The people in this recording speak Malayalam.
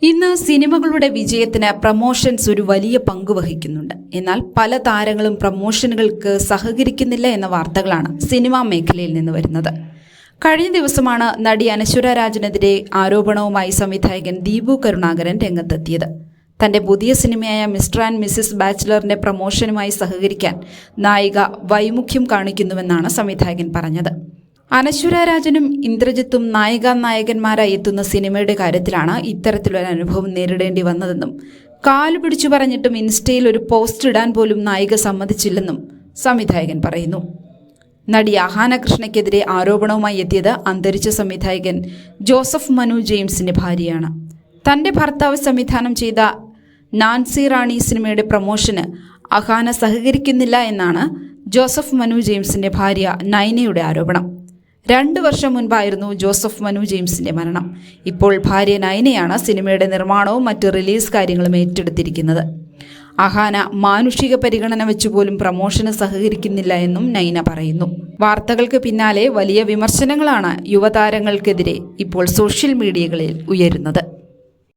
ഇന്ന് സിനിമകളുടെ വിജയത്തിന് പ്രമോഷൻസ് ഒരു വലിയ പങ്ക് വഹിക്കുന്നുണ്ട്. എന്നാൽ പല താരങ്ങളും പ്രമോഷനുകൾക്ക് സഹകരിക്കുന്നില്ല എന്ന വാർത്തകളാണ് സിനിമാ മേഖലയിൽ നിന്ന് വരുന്നത്. കഴിഞ്ഞ ദിവസമാണ് നടി അനശ്വര രാജിനെതിരെ ആരോപണവുമായി സംവിധായകൻ ദീപു കരുണാകരൻ രംഗത്തെത്തിയത്. തന്റെ പുതിയ സിനിമയായ മിസ്റ്റർ ആൻഡ് മിസ്സിസ് ബാച്ചിലറിന്റെ പ്രമോഷനുമായി സഹകരിക്കാൻ നായിക വൈമുഖ്യം കാണിക്കുന്നുവെന്നാണ് സംവിധായകൻ പറഞ്ഞത്. അനശ്വര രാജനും ഇന്ദ്രജിത്തും നായകന്മാരായി എത്തുന്ന സിനിമയുടെ കാര്യത്തിലാണ് ഇത്തരത്തിലൊരു അനുഭവം നേരിടേണ്ടി വന്നതെന്നും കാലു പിടിച്ചു പറഞ്ഞിട്ടും ഇൻസ്റ്റയിൽ ഒരു പോസ്റ്റ് ഇടാൻ പോലും നായിക സമ്മതിച്ചില്ലെന്നും സംവിധായകൻ പറയുന്നു. നടി അഹാന കൃഷ്ണയ്ക്കെതിരെ ആരോപണവുമായി എത്തിയത് അന്തരിച്ച സംവിധായകൻ ജോസഫ് മനു ജെയിംസിന്റെ ഭാര്യയാണ്. തന്റെ ഭർത്താവ് സംവിധാനം ചെയ്ത നാൻസി റാണി സിനിമയുടെ പ്രമോഷന് അഹാന സഹകരിക്കുന്നില്ല എന്നാണ് ജോസഫ് മനു ജെയിംസിന്റെ ഭാര്യ നൈനയുടെ ആരോപണം. 2 വർഷം മുൻപായിരുന്നു ജോസഫ് മനു ജെയിംസിന്റെ മരണം. ഇപ്പോൾ ഭാര്യ നൈനയാണ് സിനിമയുടെ നിർമ്മാണവും മറ്റ് റിലീസ് കാര്യങ്ങളും ഏറ്റെടുത്തിരിക്കുന്നത്. അഹാന മാനുഷിക പരിഗണന വെച്ചുപോലും പ്രമോഷന് സഹകരിക്കുന്നില്ല എന്നും നൈന പറയുന്നു. വാർത്തകൾക്ക് പിന്നാലെ വലിയ വിമർശനങ്ങളാണ് യുവതാരങ്ങൾക്കെതിരെ ഇപ്പോൾ സോഷ്യൽ മീഡിയകളിൽ ഉയരുന്നത്.